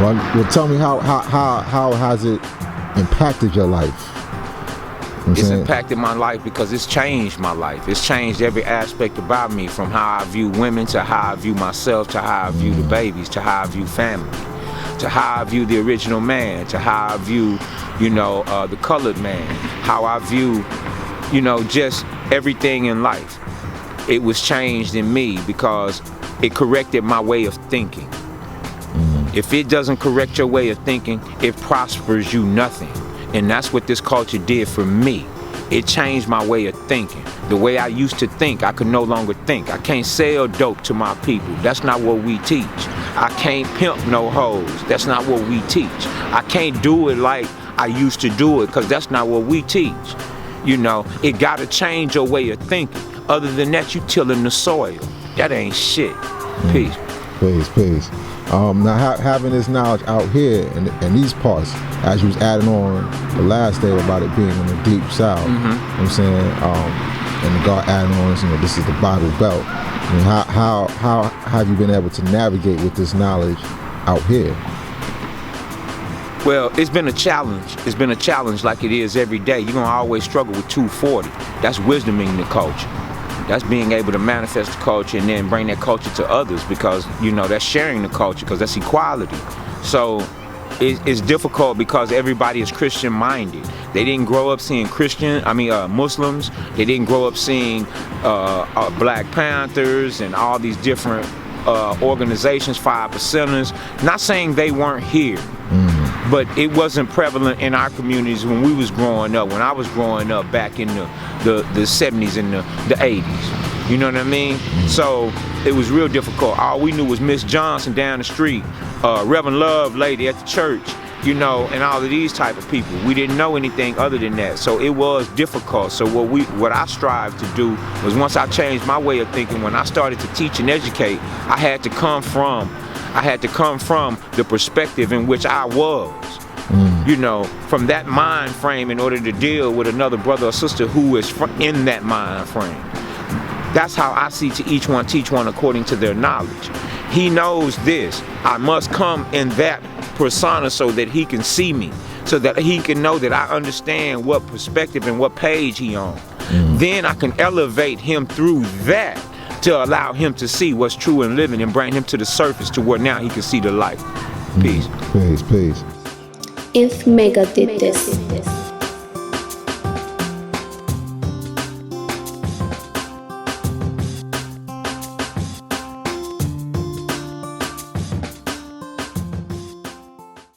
Well, tell me how has it impacted your life? It's impacted my life because it's changed my life. It's changed every aspect about me, from how I view women to how I view myself, to how I view the babies, to how I view family, to how I view the original man, to how I view, the colored man, how I view, just everything in life. It was changed in me because it corrected my way of thinking. If it doesn't correct your way of thinking, it prospers you nothing. And that's what this culture did for me. It changed my way of thinking. The way I used to think, I could no longer think. I can't sell dope to my people. That's not what we teach. I can't pimp no hoes. That's not what we teach. I can't do it like I used to do it, because that's not what we teach. It gotta change your way of thinking. Other than that, you tilling the soil. That ain't shit. Peace. Peace. Now having this knowledge out here in these parts, as you was adding on the last day about it being in the deep south, you know what I'm saying, and the God adding on, this is the Bible Belt. I mean, how have you been able to navigate with this knowledge out here? Well, it's been a challenge. It's been a challenge like it is every day. You're gonna always struggle with 240. That's wisdoming the culture. That's being able to manifest the culture and then bring that culture to others, because that's sharing the culture, because that's equality. So it's difficult because everybody is Christian minded. They didn't grow up seeing Muslims. They didn't grow up seeing Black Panthers and all these different organizations, 5%ers. Not saying they weren't here, but it wasn't prevalent in our communities when we was growing up. When I was growing up back in the 70s and the 80s. You know what I mean? So it was real difficult. All we knew was Miss Johnson down the street, Reverend Love lady at the church, and all of these type of people. We didn't know anything other than that. So it was difficult. So what I strived to do was, once I changed my way of thinking, when I started to teach and educate, I had to come from the perspective in which I was. From that mind frame, in order to deal with another brother or sister who is in that mind frame. That's how I see to each one, teach one according to their knowledge. He knows this. I must come in that persona so that he can see me, so that he can know that I understand what perspective and what page he on. Then I can elevate him through that to allow him to see what's true and living, and bring him to the surface to where now he can see the light. Peace. Peace. If Mecca did this.